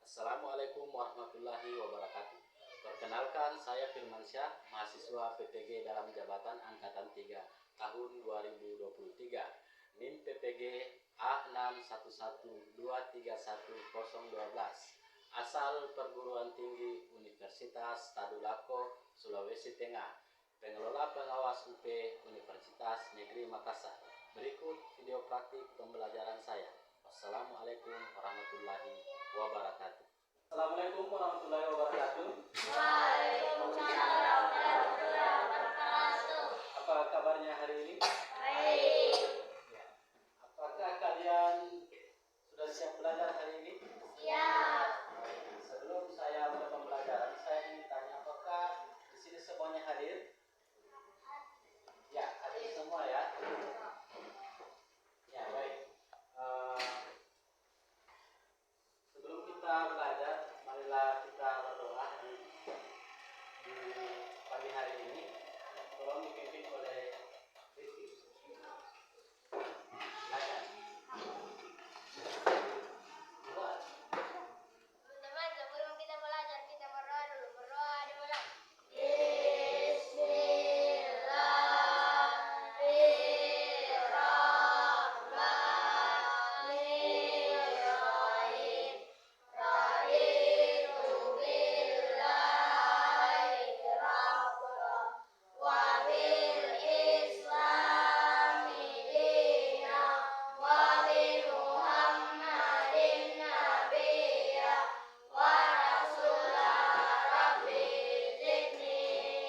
Assalamualaikum warahmatullahi wabarakatuh. Perkenalkan, saya Firmansyah, mahasiswa PPG dalam jabatan Angkatan 3 tahun 2023. NIM PPG A6112310012. Asal perguruan tinggi Universitas Tadulako, Sulawesi Tengah. Pengelola pengawas UP Universitas Negeri Makassar. Berikut video praktik pembelajaran saya. Wassalamualaikum warahmatullahi wabarakatuh. Assalamualaikum warahmatullahi wabarakatuh. Waalaikumsalam warahmatullahi wabarakatuh. Apa kabarnya hari ini? Baik. Ya. Apakah kalian sudah siap belajar hari ini? Siap. Sebelum saya mulai pembelajaran, saya ingin tanya, apakah di sini semuanya hadir? Ya, hadir semua ya. Ya, baik. Sebelum kita belajar, marilah kita berdoa di pagi hari ini. Tolong dipimpin oleh Rizky. Silakan. Buat. Teman-teman, sebelum kita belajar, kita berdoa dulu. Berdoa dimulai. Bismillahirrahmanirrahim. Raditu billahi rabbah wa bil islami dinan wa bi Muhammadin nabiyya wa rasulah rabbi zidni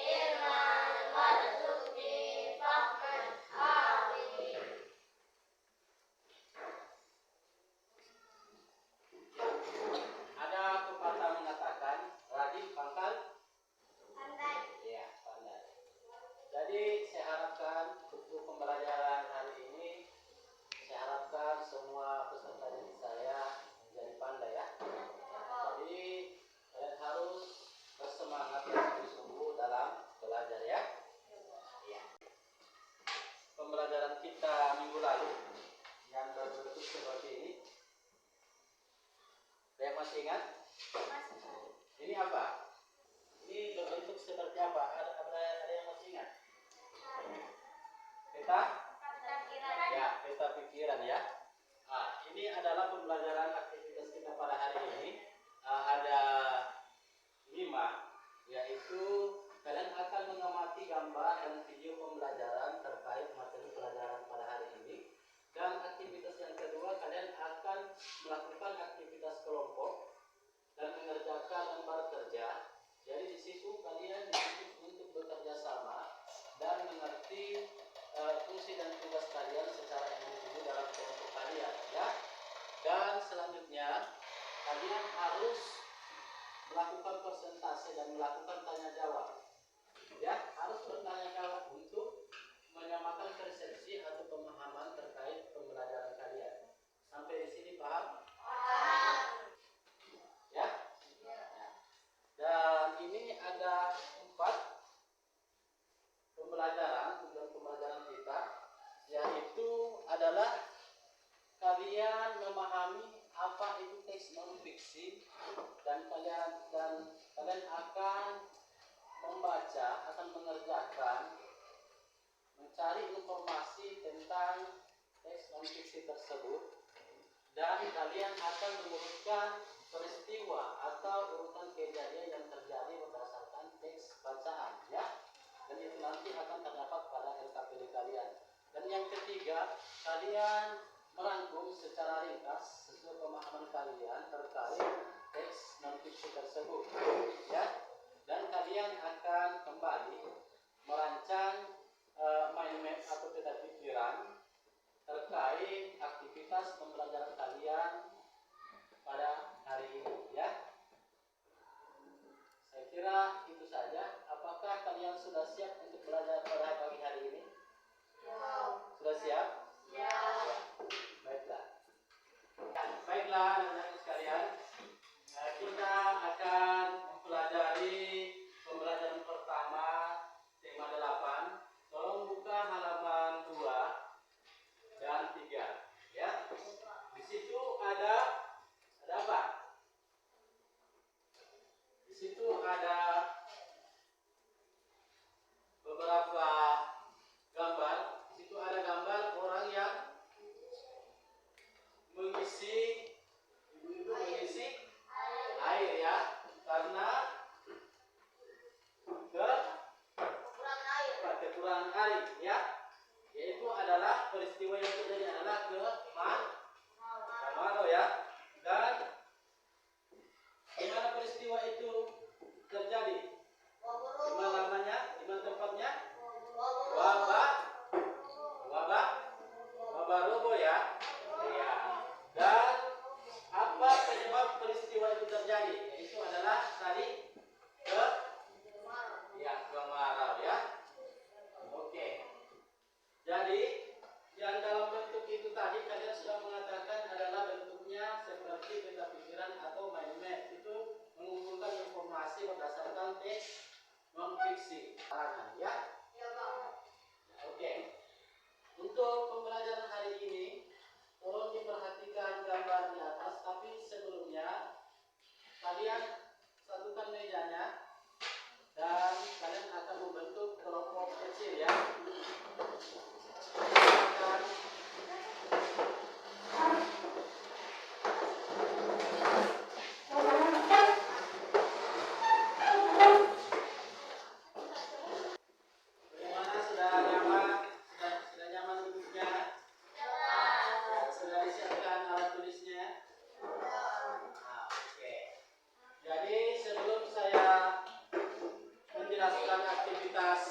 ilman warzuqni fahman amin. Ada pepatah mengatakan, rajin pangkal. Pandai. Ya, pandai. Jadi saya harapkan untuk pembelajaran hari ini, saya harapkan semua peserta didik saya menjadi pandai ya. Jadi kalian harus bersemangat dan sungguh-sungguh dalam belajar ya. Ya. Pembelajaran kita minggu lalu yang berbentuk seperti ini. Ada yang masih ingat? Ini apa? Ini berbentuk seperti apa? Ada yang masih ingat? Peta? Ya, peta pikiran ya. Ini adalah pembelajaran aktivitas kita pada hari ini. Ada 5, yaitu kalian akan mengamati gambar dan video pembelajaran terkait materi pelajaran pada hari ini. Dan aktivitas yang kedua, kalian akan melakukan aktivitas kelompok dan mengerjakan lembar kerja. Jadi di situ kalian dituntut untuk bekerja sama dan mengerti fungsi dan tugas kalian secara individu dalam kelompok kalian ya. Dan selanjutnya kalian harus melakukan persentase dan melakukan tanya jawab. Ya, harus bertanya jawab untuk menyamakan persepsi atau pemahaman terkait pembelajaran kalian. Sampai di sini paham? Ya? Dan ini ada 4 pembelajaran, tujuan pembelajaran kita, yaitu adalah kalian memahami apa itu teks non fiksi dan kalian akan membaca, akan mengerjakan, mencari informasi tentang teks non fiksi tersebut, dan kalian akan mengurutkan peristiwa atau urutan kejadian yang terjadi berdasarkan teks bacaan ya. Dan itu nanti akan terdapat pada LKPD kalian. Dan yang ketiga, kalian merangkum secara ringkas sesuai pemahaman kalian terkait teks non fiksi tersebut ya. Dan kalian akan kembali merancang mind map atau peta pikiran terkait aktivitas pembelajaran kalian pada hari ini ya. Saya kira itu saja. Apakah kalian sudah siap untuk belajar pada pagi hari ini? Sudah siap? Ya. Baiklah. Baiklah, anak-anak sekalian, kita akan mempelajari pembelajaran pertama tema 8. Tolong buka halaman 2 dan 3. kalian satukan mejanya dan kalian akan membentuk kelompok kecil ya. Silakan. Bagaimana, sudah nyaman? Sudah nyaman duduknya? Sudah disiapkan alat tulisnya? Nah, oke. Jadi sebelum saya menjelaskan aktivitas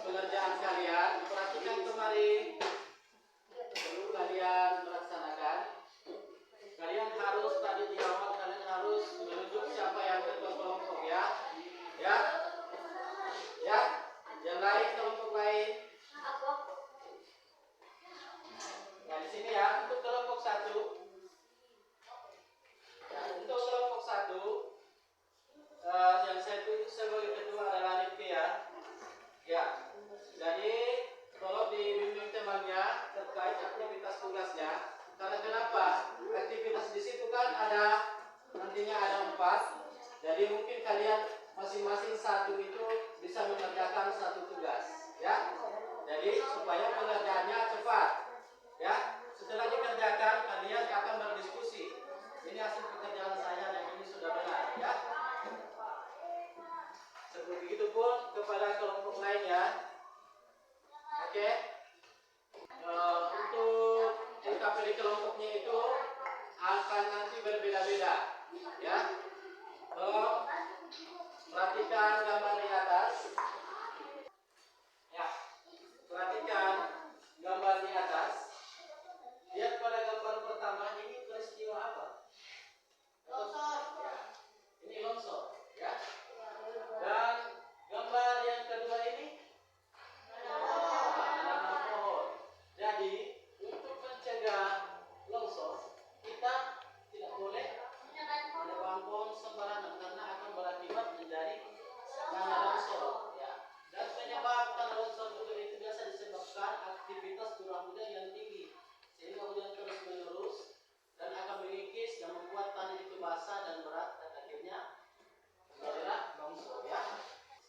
pengerjaan kalian, perhatikan kemarin sebelum kalian melaksanakan. Kalian harus tadi di awal kalian harus menunjuk siapa yang ketua kelompok ya. Ya. Ya. Yang lain kelompok lain. Nah, di sini ya untuk kelompok 1. Ya, untuk kelompok 1 yang saya tunjuk sebagai ketua adalah Rifki ya. Ya. Jadi tolong dibimbing temannya terkait aktivitas tugasnya. Karena kenapa? Aktivitas di situ kan ada nantinya ada 4. Jadi mungkin kalian masing-masing satu itu bisa mengerjakan satu tugas, ya. Jadi supaya pengerjaannya cepat, ya. Setelah dikerjakan kalian akan berdiskusi. Ini hasil pekerjaan saya dan ini sudah benar, ya. Seperti itu pun kepada kelompok lain ya. Oke. Untuk LKPD kelompoknya itu akan nanti berbeda-beda, ya. Tolong perhatikan gambar di atas. Ya, perhatikan gambar di atas. Lihat pada gambar pertama ini peristiwa apa? Longsor. Ya, ini longsor, ya. Dan gambar yang kedua ini menanam pohon. Jadi untuk mencegah longsor kita tidak boleh menebang pohon sembarangan karena akan berakibat menjadi tanah longsor ya. Dan penyebab tanah longsor juga itu biasa disebabkan aktivitas curah hujan yang tinggi sehingga hujan terus menerus dan akan mengikis dan membuat tanah itu basah dan berat dan akhirnya menjadilah longsor ya.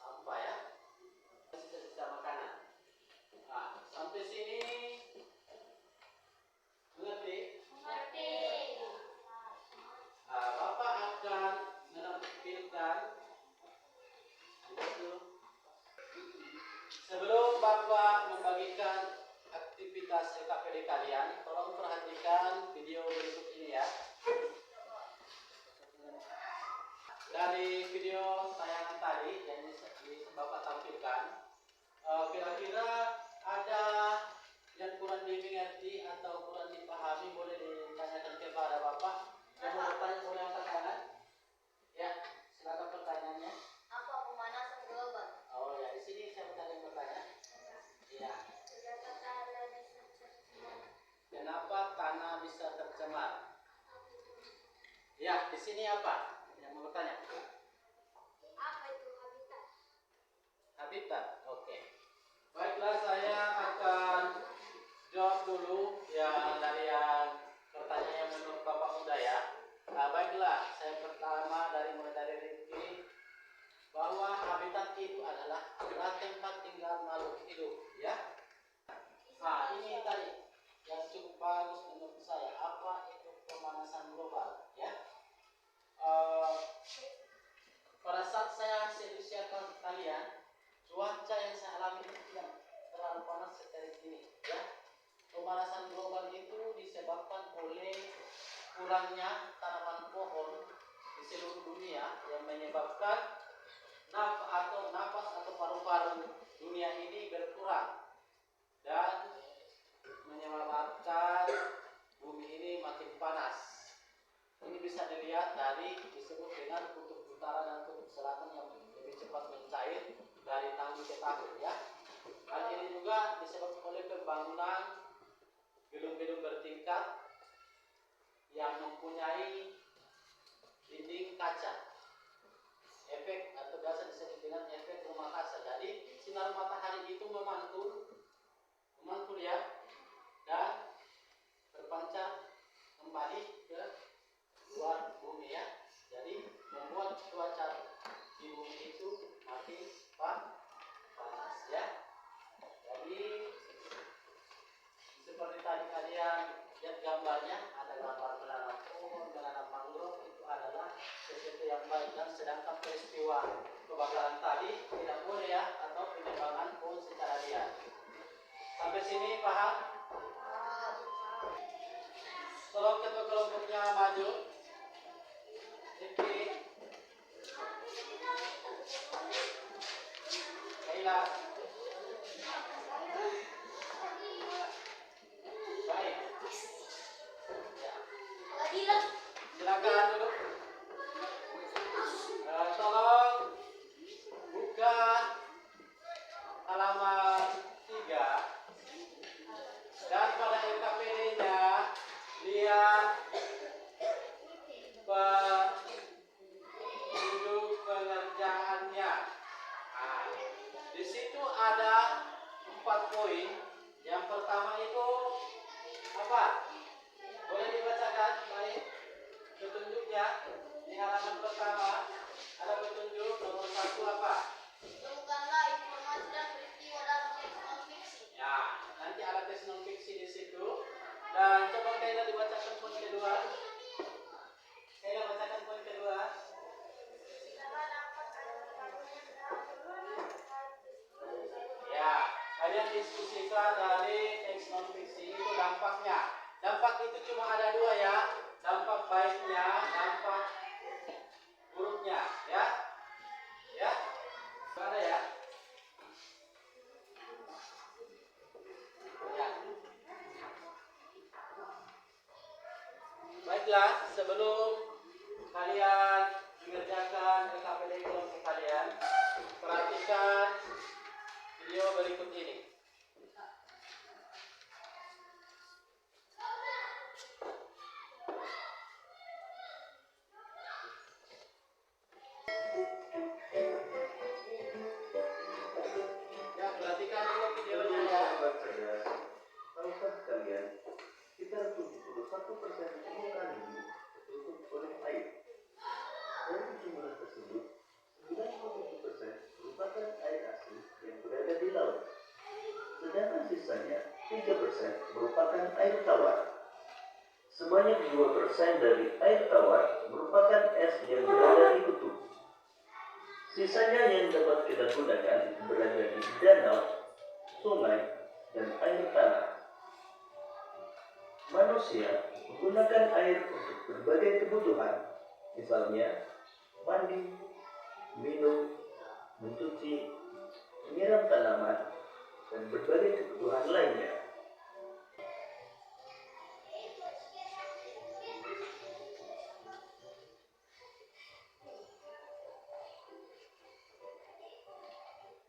Sampah ya. Sisa-sisa makanan. Nah, sampai sini mengerti? Bapak akan menampilkan sebelum Bapak membagikan aktivitas LKPD kalian, tolong perhatikan video berikut ini ya. Dari video tayangan tadi yang Bapak tampilkan, kira-kira ada yang kurang dimengerti atau kurang dipahami, boleh ditanyakan kepada Bapak. Yang mau bertanya boleh angkat tangan. Ya, silakan pertanyaannya. Apa pemanasan global? Oh ya, di sini saya bertanya. Iya. Kenapa tanah bisa tercemar? Ya, di sini apa? Yang mau bertanya? Apa itu habitat? Habitat. Oke. Baiklah, saya akan jawab dulu ya dari yang pertanyaan yang menurut Bapak muda ya. Nah, baiklah, saya pertama mulai dari Rifki bahwa habitat itu adalah tempat tinggal makhluk hidup ya. Nah, ini tadi yang cukup bagus menurut saya, apa itu pemanasan global ya. Pada saat saya siapkan kalian, cuaca yang saya alami itu tidak terlalu panas seperti ini ya. Pemanasan global itu disebabkan oleh kurangnya tanaman pohon di seluruh dunia yang menyebabkan napas atau paru-paru dunia ini berkurang dan menyebabkan bumi ini makin panas. Ini bisa dilihat dari disebut dengan kutub utara dan kutub selatan yang lebih cepat mencair dari tahun ke tahun ya. Hal ini juga disebabkan oleh pembangunan gedung-gedung bertingkat yang mempunyai dinding kaca. Efek atau biasa disebut dengan efek rumah kaca. Jadi sinar matahari itu memantul ya, dan berpancar kembali ke luar bumi ya. Jadi peristiwa kebakaran tadi tidak boleh ya, atau penyebabkan pun secara liar. Sampai sini paham? Tolong kelompok-kelompoknya maju. Oke. Baiklah. Baik. Ya. Silakan duduk. Tolong buka halaman 3 dan pada LKPD-nya lihat petunjuk pengerjaannya. Nah, di situ ada 4 poin. Yang pertama itu apa? Boleh dibacakan? Baik. Petunjuknya di halaman pertama ada petunjuk nomor 1 apa? Temukanlah informasi dan peristiwa dalam teks non-fiksi. Ya, nanti ada teks non fiksi di situ. Dan coba Kaila dibacakan poin kedua. Kaila bacakan poin kedua. Ya, kalian diskusikan dari teks non fiksi itu dampaknya. Dampak itu cuma ada 2 ya. Dampak baiknya, dampak buruknya, ya. Ya. Ada ya? Ya. Baiklah, sebelum kalian mengerjakan LKPD kelompok kalian, perhatikan video berikut ini. Ya, perhatikan dulu videonya ya. Tahukah kalian, sekitar 71% permukaan bumi tertutup oleh air. Dari jumlah tersebut, 97% merupakan air asli yang berada di laut. Sedangkan sisanya 3% merupakan air tawar. Sebanyak 2% dari air tawar merupakan es yang berada di kutub. Sisanya yang dapat kita gunakan berada di danau, sungai, dan air tanah. Manusia menggunakan air untuk berbagai kebutuhan, misalnya mandi, minum, mencuci, menyiram tanaman, dan berbagai kebutuhan lainnya.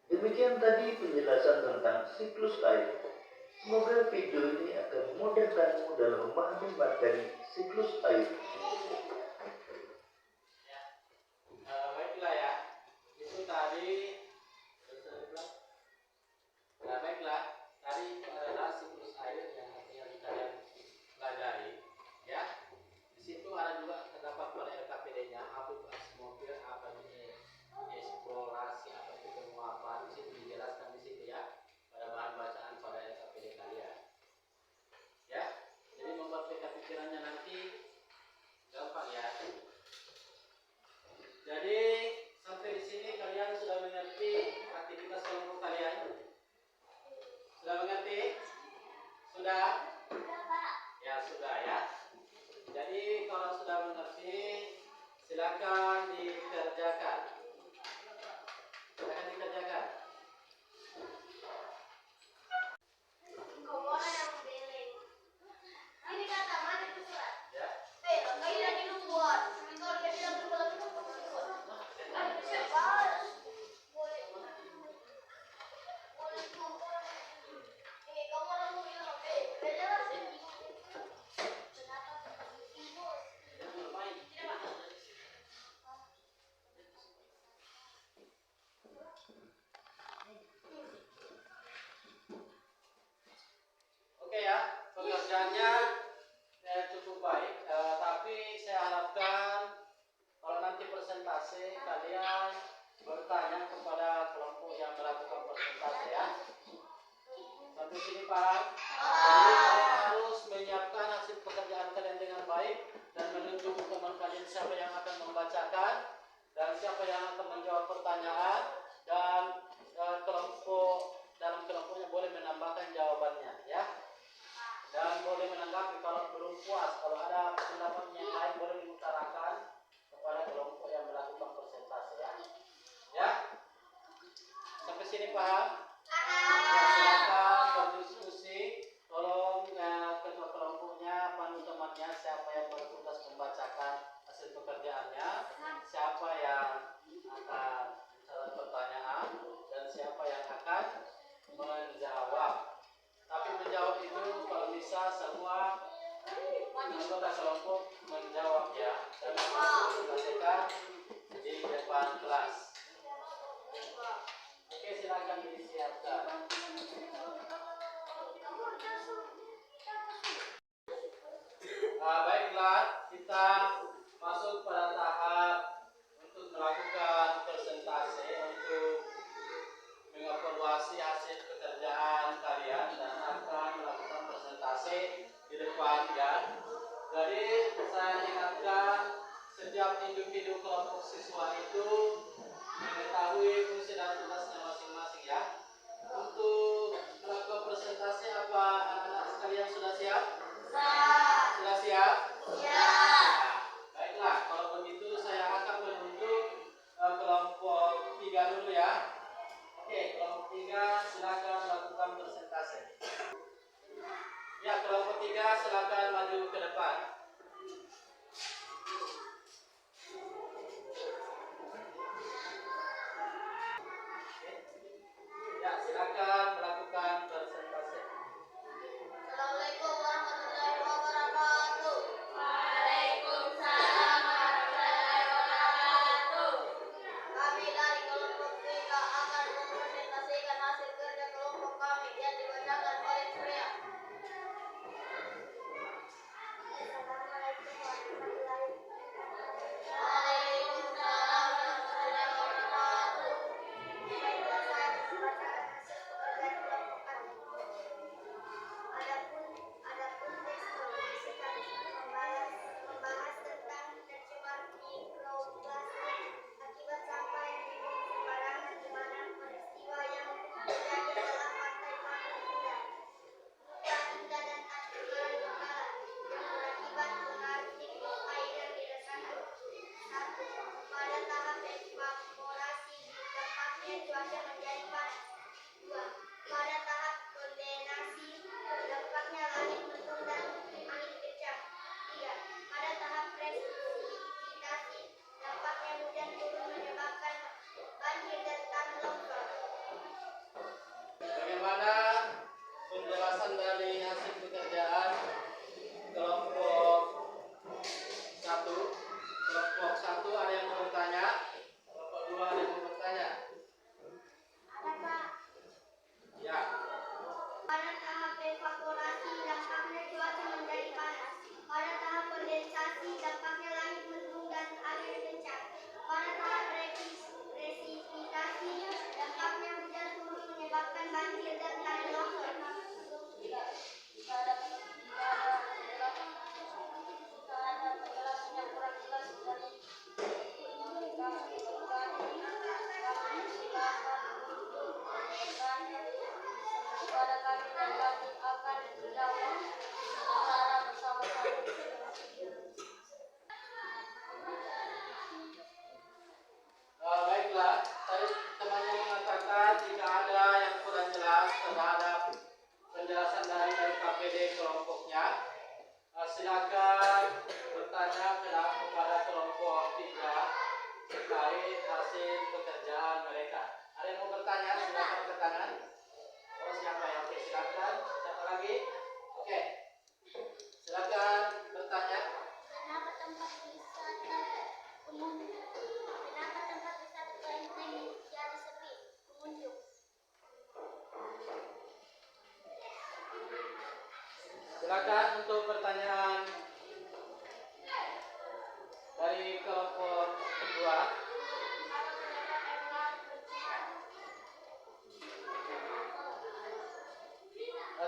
Demikian tadi penjelasan tentang siklus air. Semoga video ini akan memudahkanmu dalam memahami materi siklus air. Baiklah ya. Itu tadi. Nah, baiklah. Tadi itu adalah siklus air yang kalian pelajari. Ya. Di situ ada juga terdapat pada LKPD-nya apa itu atmosfer, apa itu eksplorasi, apa itu penguapan. Di situ dijelaskan di situ ya. Pada bahan bacaan pada LKPD kalian. Ya. Jadi membuat peta pikirannya nanti gampang ya. Jadi sampai di sini kalian sudah mengerti aktivitas kelompok kalian? Sudah mengerti? Sudah? Ya sudah ya. Jadi kalau sudah mengerti, silakan dikerjakan. Silakan dikerjakan. Kau mana yang beleng? Ini kata mana itu surat? Ya. Kau tidak di luar. Kalau dia bilang di luar, itu kamu di luar. Siapa? Boleh. Boleh tuh. Ini kau mana mau bilang? Jelas ya. Kenapa? Yang bermain. Oke ya, pekerjaannya cukup baik, tapi saya harapkan kalau nanti presentasi kalian bertanya kepada kelompok yang melakukan presentasi ya. Sampai sini paham? Jadi kalian harus menyiapkan hasil pekerjaan kalian dengan baik dan menunjuk teman kalian siapa yang akan membacakan dan siapa yang akan menjawab pertanyaan dan dalam kelompoknya boleh menambahkan jawabannya ya. Dan boleh menanggapi kalau belum puas, kalau ada pendapat yang lain boleh diutarakan kepada kelompok yang melakukan presentasi ya. Ya, sampai sini paham? Ya, silakan berdiskusi. Tolong ketua kelompoknya, pandu temannya, siapa yang bertugas membacakan hasil pekerjaannya, siapa yang akan mencatat pertanyaan, dan siapa yang akan menjawab. Tapi menjawab itu kalau bisa semua anggota kelompok menjawab ya, dan dipresentasikan di depan kelas. Oke, silakan disiapkan. Baiklah, kita masuk pada tahap untuk melakukan presentasi untuk mengevaluasi hasil pekerjaan kalian dan akan melakukan presentasi di depan ya. Jadi saya ingatkan setiap individu kelompok siswa itu mengetahui fungsi dan tugasnya masing-masing ya. Untuk melakukan presentasi apa anak-anak sekalian sudah siap? Sudah siap? Nah, baiklah, kalau begitu saya akan menunjuk kelompok 3 dulu ya. Oke, kelompok 3 silakan melakukan presentasi. Ya, kelompok 3 silakan maju ke depan. Ya, silakan melakukan presentasi. Assalamualaikum warahmatullahi wabarakatuh. Waalaikumsalam warahmatullahi wabarakatuh. Kami dari kelompok 3 akan mempresentasikan hasil kerja kelompok kami yang dibacakan oleh saya. Assalamualaikum warahmatullahi wabarakatuh. Waalaikumsalam warahmatullahi wabarakatuh. Baiklah, saya membacakan hasil pekerjaan kelompok kami. Adapun teks produksi kami membahas tentang tercemar mikroplastik akibat sampah yang dibuang sembarangan di mana peristiwa yang terjadi adalah pantai Pantai Indah, Hutan Indah dan Tanjung Karang Donggala yang berakibat pengaruh siklon air yang dirasakan. 1. Pada tahap evaporasi dampaknya cuaca menjadi panas. 2. Pada tahap kondensasi dampaknya langit mendung dan angin kencang. 3. Pada tahap presipitasi dampaknya hujan turun menyebabkan banjir dan tanah longsor. Bagaimana penjelasan dari hasil pekerjaan kelompok 1? Kelompok 1 ada yang mau bertanya? Kelompok 2 ada yang mau bertanya? Ada, Pak. Ya. Pada tahap evaporasi dampaknya cuaca menjadi panas. Pada tahap kondensasi dampaknya langit mendung dan angin kencang. Pada tahap presipitasi dampaknya hujan turun menyebabkan banjir dan tanah longsor. Ada penjelasan yang kurang jelas dari kami silakan untuk bertanya kepada kami dan kami akan menjawab secara bersama-sama. Baiklah, tadi temannya mengatakan jika ada yang kurang jelas terhadap penjelasan dari KPD kelompoknya, silakan bertanya kepada kelompok 3 terkait hasil pekerjaan mereka. Ada yang mau bertanya? Silakan angkat tangan. Oh, siapa ya? Oke, silakan. Siapa lagi? Oke, silakan bertanya. Kenapa tempat wisata umum? Kenapa tempat wisata kelenteng jadi sepi pengunjung? Silakan untuk pertanyaan dari kelompok 2.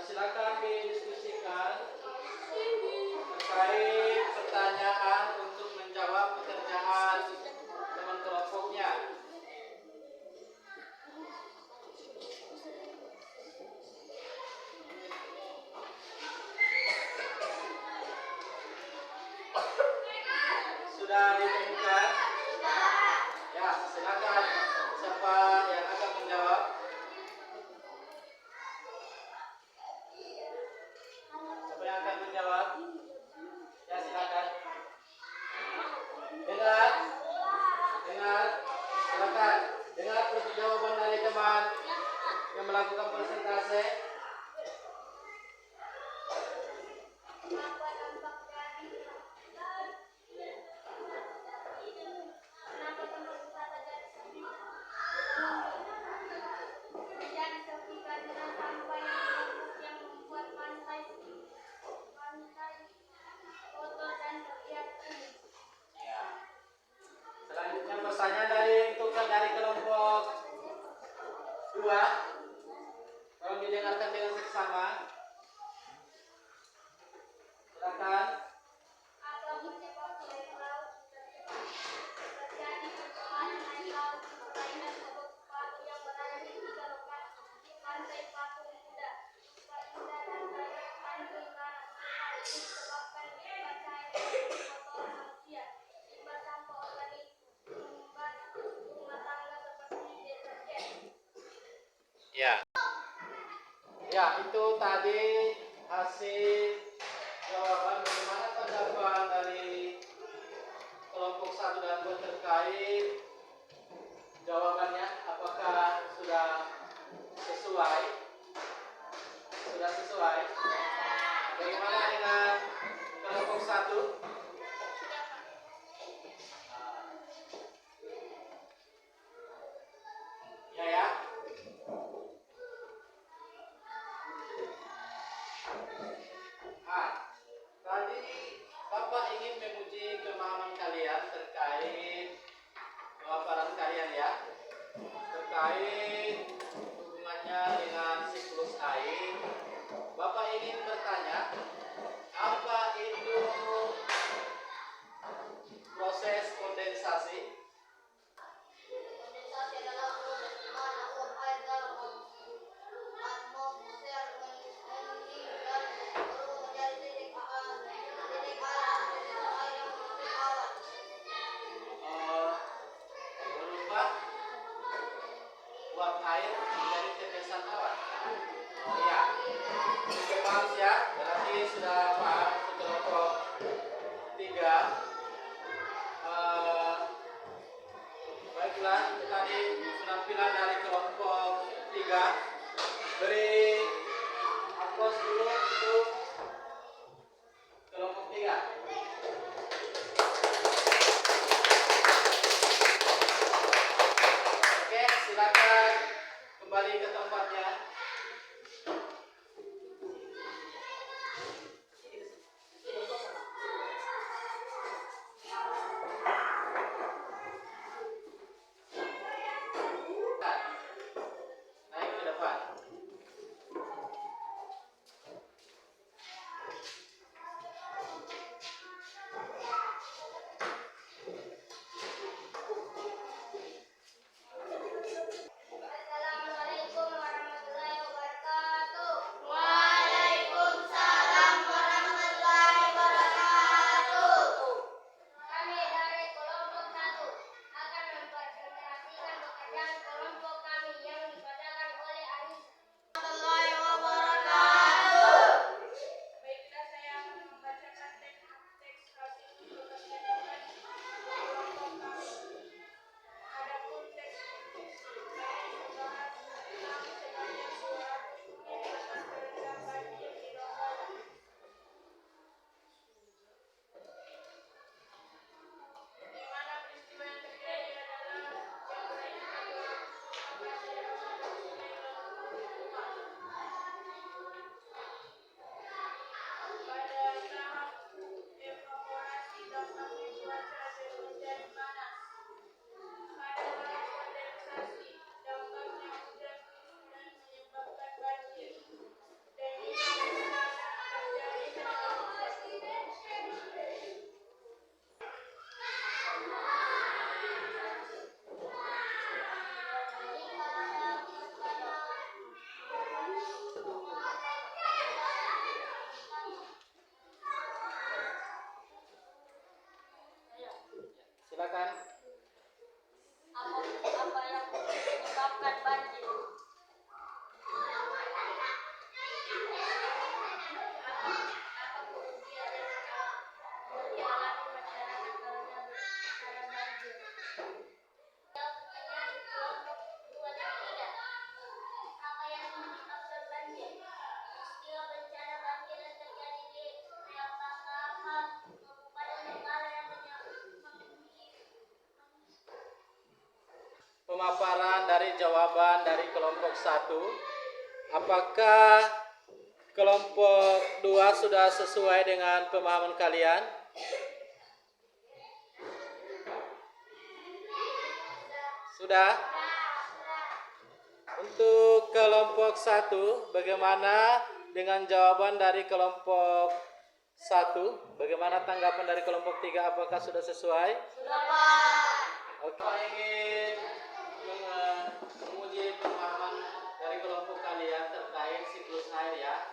Silakan didiskusikan terkait pertanyaan untuk menjawab pekerjaan teman kelompoknya. jawaban dari kelompok 2. Tolong didengarkan dengan seksama. Silakan. Apa penyebab air laut terjadi pertumpahan air laut di perairan Teluk Palu yang berada di 3 lokasi di Pantai Patung Kuda, Nusa Indah, dan Tanjung Panjang Barat. Hal ini disebabkan limbah cair dari kotoran manusia, limbah sampah organik, limbah rumah tangga seperti deterjen. Ya. Ya, itu tadi hasil jawaban bagaimana tanggapan dari kelompok 1 dan 2 terkait jawabannya, apakah sudah sesuai? Sudah sesuai? Bagaimana dengan kelompok 1? Ya ya. Tadi Bapak ingin memuji pemahaman kalian terkait pemaparan kalian ya, terkait hubungannya dengan siklus air. Bapak ingin bertanya, apa itu proses kondensasi? Kondensasi adalah proses di mana uap air dalam atmosfer mendidih dan berubah menjadi titik air, titik air yang membentuk awan. Berubah uap air menjadi tetesan awan. Oh ya, sudah paham ya? Berarti sudah paham untuk kelompok 3. Baiklah, itu tadi penampilan dari kelompok 3. Beri aplaus dulu untuk kelompok 3. Oke, silakan kembali ke tempatnya. Naik ke depan. Assalamualaikum warahmatullahi wabarakatuh. Waalaikumsalam warahmatullahi wabarakatuh. Kami dari kelompok 1 akan mempresentasikan pekerjaan kelompok kami yang dibacakan oleh Anissa. Warahmatullahi wabarakatuh. Baiklah, saya akan membacakan teks hasil pekerjaan kelompok kami. Adapun teks kami membahas tentang sebanyak 200 unit atas terendam banjir di Donggala. Di mana peristiwa yang terjadi adalah yang melahirkan 2015 yang menuju Sungai Leluhur. Pada tahap evaporasi dampaknya cuaca berhujan panas. Pada tahap kondensasi dampaknya hujan turun dan menyebabkan banjir. Dan ini bisa terjadi dalam proses. Silakan. Apa yang menyebabkan banjir? Apa kerugian yang dialami masyarakat karena banjir? Pertanyaan kelompok 2 dan 3. Apa yang menyebabkan banjir? Peristiwa bencana banjir yang terjadi di Rempakahan, Kabupaten Donggala yang Pemaparan dari jawaban dari kelompok 1. Apakah kelompok 2 sudah sesuai dengan pemahaman kalian? Sudah? Untuk kelompok 1, bagaimana dengan jawaban dari kelompok 1? Bagaimana tanggapan dari kelompok 3? Apakah sudah sesuai? Sudah, Pak. Oke. Ingin menguji pemahaman dari kelompok kalian terkait siklus air ya.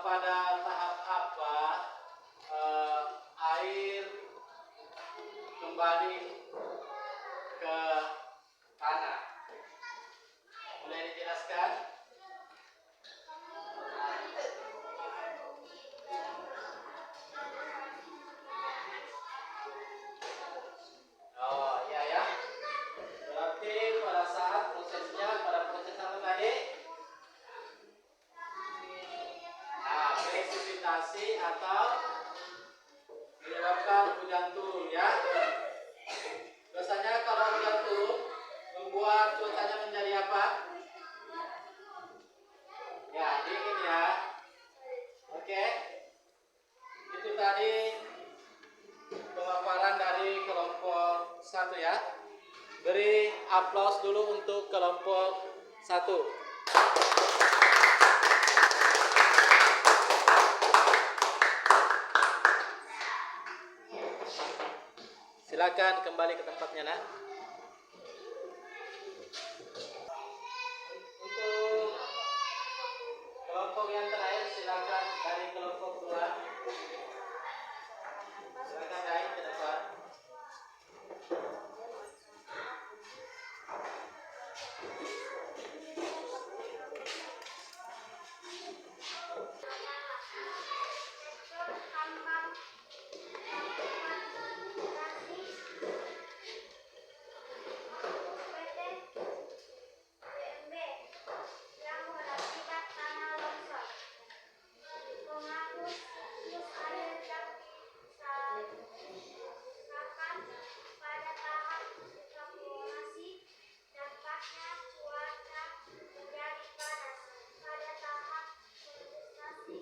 Pada tahap apa air kembali ke tanah? Boleh dijelaskan? Oh iya ya. Berarti pada saat prosesnya, pada proses apa tadi? Nah, presipitasi atau menyebabkan hujan turun ya. Biasanya kalau hujan turun membuat cuacanya menjadi apa? Ya, dingin ya. Oke. Itu tadi pemaparan dari kelompok 1 ya. Beri aplaus dulu untuk kelompok 1. Silakan kembali ke tempatnya, nak. Untuk kelompok yang terakhir silakan dari kelompok 2. Silakan naik ke depan. Pada tahap evakuasi, dampaknya cuaca menjadi panas. Pada tahap kondensasi,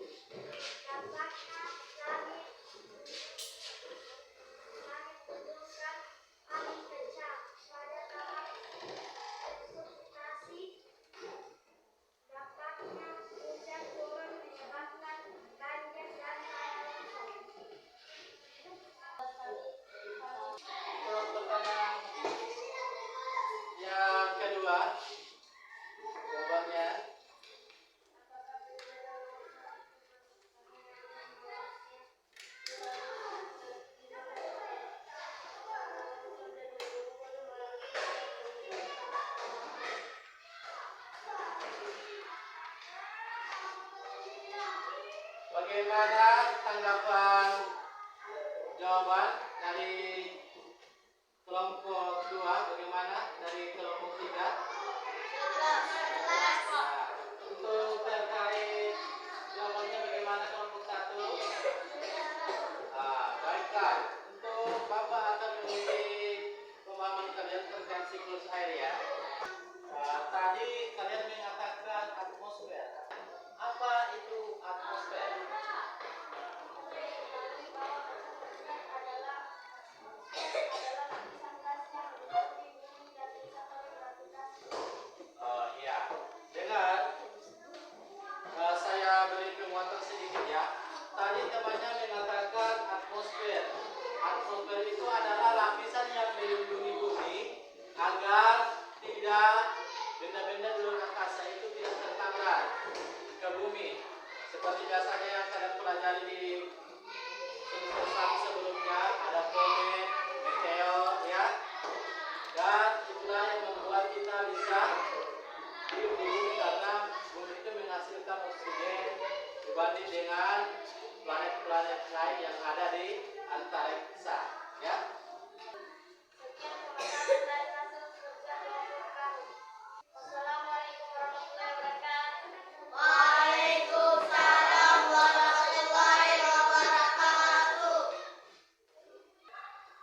dampaknya langit menimbulkan angin kencang. Pada tahap presipitasi, dampaknya hujan turun menyebabkan banjir dan tanah longsor. Untuk pertanyaan yang kedua, jawabannya bagaimana tanggapan jawaban dari kelompok 2? Bagaimana dari kelompok 3? Nah, untuk terkait jawabannya bagaimana kelompok 1? Baiklah. Untuk Bapak akan menguji pemahaman kalian tentang siklus air ya. Tadi kalian mengatakan atmosfer. Apa itu atmosfer? Oh iya. Dengar. Saya beri penguatan sedikit ya. Tadi temannya mengatakan atmosfer. Atmosfer itu adalah lapisan yang melindungi bumi agar tidak benda-benda di luar angkasa itu tidak tertabrak ke bumi. Seperti biasanya yang kalian pelajari di semester 1 sebelumnya, ada komet, meteor ya. Dan itulah yang membuat kita bisa hidup di bumi karena bumi itu menghasilkan oksigen dibanding dengan planet-planet lain yang ada di antariksa ya. Sekian pemaparan dari hasil kerja kelompok kami. Wassalamualaikum warahmatullahi wabarakatuh. Waalaikumsalam warahmatullahi wabarakatuh.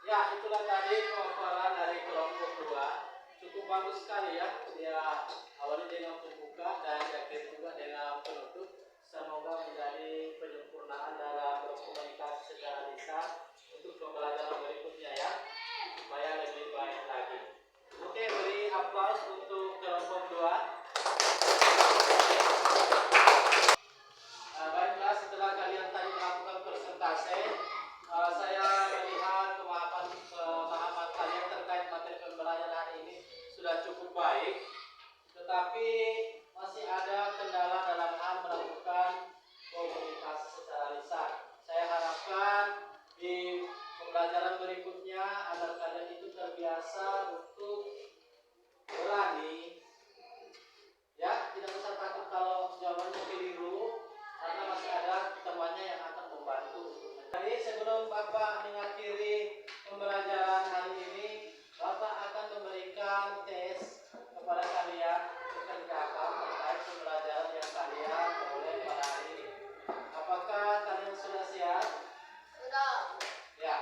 Ya, itulah tadi pemaparan dari kelompok 2. Cukup bagus sekali ya. Dia awali dengan pembuka dan akhir juga dengan penutup. Semoga menjadi penyempurnaan dalam berkomunikasi secara lisan untuk pembelajaran berikutnya ya, supaya lebih baik lagi. Oke, dewasa untuk berani, ya, tidak usah takut kalau jawabannya keliru, karena masih ada temannya yang akan membantu. Jadi sebelum Bapak mengakhiri pembelajaran hari ini, Bapak akan memberikan tes kepada kalian dikerjakan terkait pembelajaran yang kalian peroleh pada hari ini. Apakah kalian sudah siap? Sudah. Ya,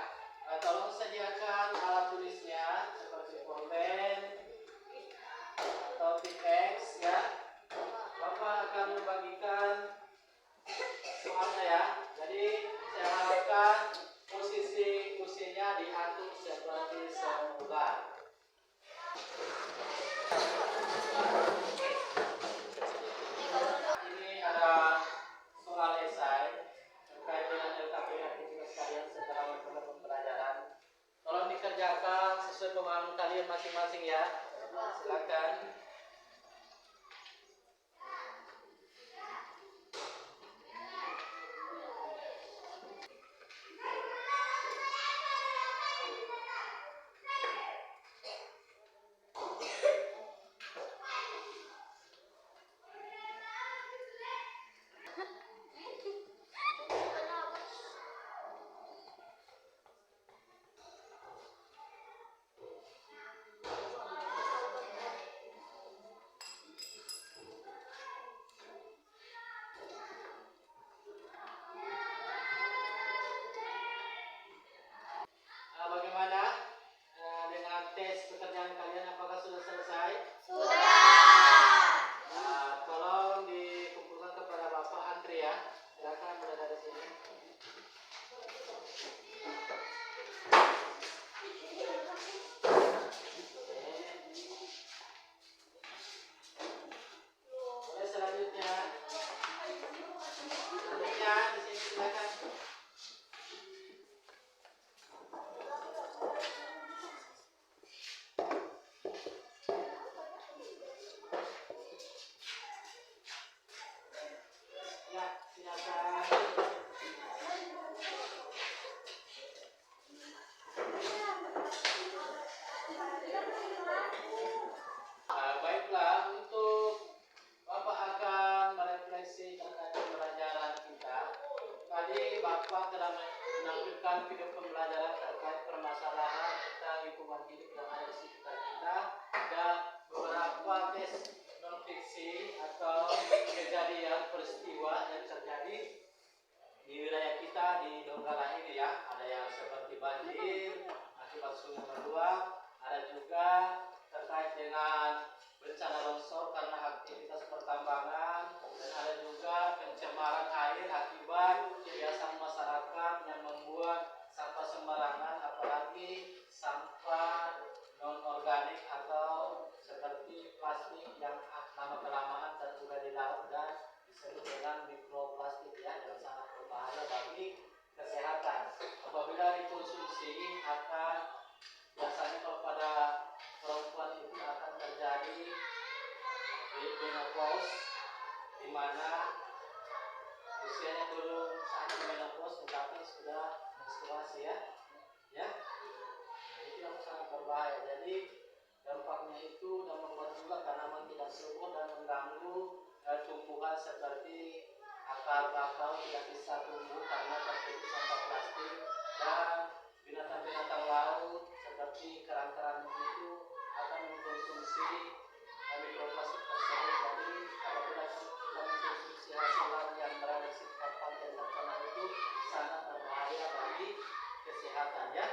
tolong sediakan alat tulisnya seperti pulpen atau tip-X ya. Bapak akan membagikan soalnya ya. Jadi saya harapkan posisi kursinya diatur seperti semula. Ini ada soal esai terkait dengan LKP aktivitas kalian setelah melakukan pembelajaran. Tolong dikerjakan sesuai pemahaman kalian masing-masing ya. Silakan. Bagaimana dengan tes pekerjaan kalian? Apakah sudah selesai? Tolong dikumpulkan kepada Bapak Andri ya. Silakan mulai dari sini. Oke, selanjutnya di sini silakan. Ya, silakan. Baiklah, untuk Bapak akan merefleksi terkait pembelajaran kita. Tadi Bapak telah menampilkan video pembelajaran terkait permasalahan tentang lingkungan hidup dan air sekitar kita dan beberapa tes non fiksi atau kejadian peristiwa yang terjadi di wilayah kita di Donggala ini ya. Ada yang seperti banjir akibat sungai meluap, ada juga terkait dengan bencana longsor karena aktivitas pertambangan, dan ada juga pencemaran air akibat kebiasaan masyarakat yang membuang sampah sembarangan, apalagi sampah non organik atau seperti plastik yang lama kelamaan tertular di laut dan disebut dengan mikroplastik ya, yang sangat berbahaya bagi kesehatan. Apabila dikonsumsi akan biasanya kalau pada perempuan itu akan terjadi menopause, di mana usianya belum saat menopause tetapi sudah menstruasi ya. Nah, itu yang sangat berbahaya. Jadi dampaknya itu dan membuat juga tanaman tidak subur dan mengganggu tumbuhan seperti akar bakau tidak bisa tumbuh karena tertutup sampah plastik, dan binatang-binatang laut seperti kerang-kerang itu akan mengkonsumsi mikroplastik tersebut. Jadi apabila kita mengkonsumsi hasil laut yang berada di sekitar pantai tercemar itu sangat berbahaya bagi kesehatan ya.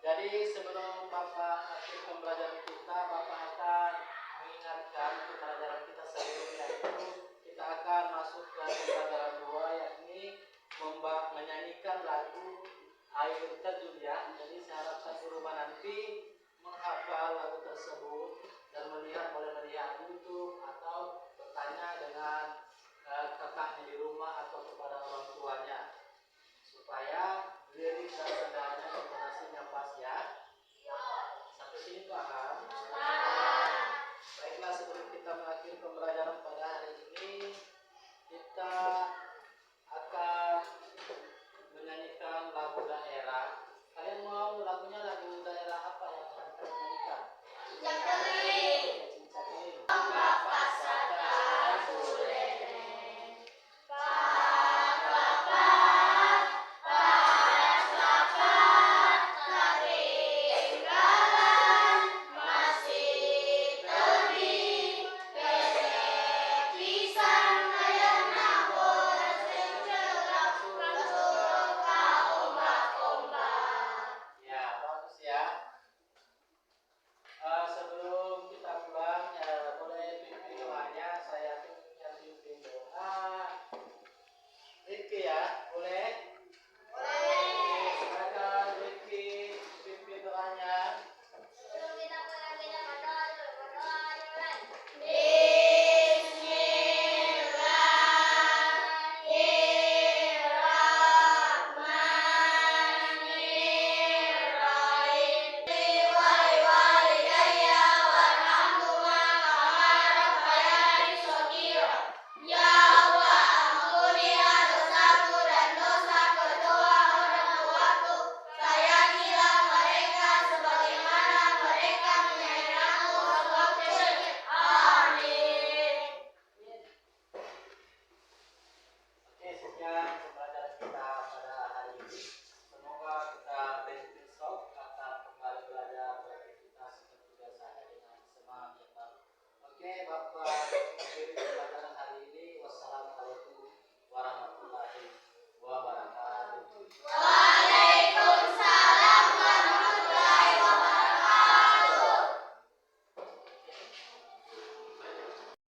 Jadi sebelum Bapak akhir pembelajaran kita, Bapak akan mengingatkan pembelajaran kita sebelumnya itu kita akan masuk ke pembelajaran 2, yakni menyanyikan lagu air terjun ya.